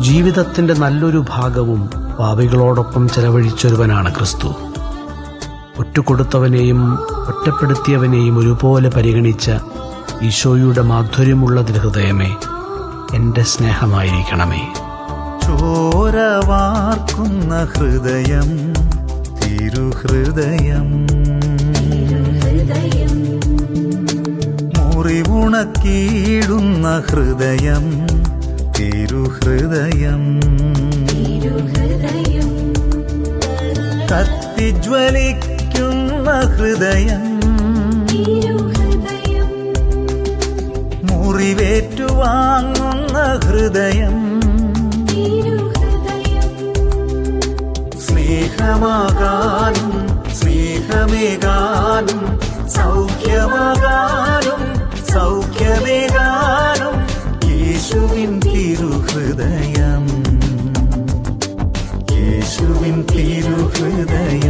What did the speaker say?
ജീവിതത്തിന്റെ നല്ലൊരു ഭാഗവും പാപികളോടൊപ്പം ചെലവഴിച്ചൊരുവനാണ് ക്രിസ്തു. ഒറ്റുകൊടുത്തവനെയും ഒറ്റപ്പെടുത്തിയവനെയും ഒരുപോലെ പരിഗണിച്ച ഈശോയുടെ മാധുര്യമുള്ള ഹൃദയമേ, എന്റെ സ്നേഹമായിരിക്കണമേ. ചോര വാർക്കുന്ന ഹൃദയം, തിരുഹൃദയം, മുറിവുണക്കിയിടുന്ന ഹൃദയം, തിരുഹൃദയം, കത്തിജ്വലിക്കുന്ന ഹൃദയം, മുറിവേറ്റുവാങ്ങുന്ന ഹൃദയം, സ്നേഹമാകാനും സ്നേഹമേകാനും സൗഖ്യമാകാനും സൗഖ്യമേകാനും യേശുവിൻ തിരുഹൃദയം, യേശുവിൻ തിരുഹൃദയം.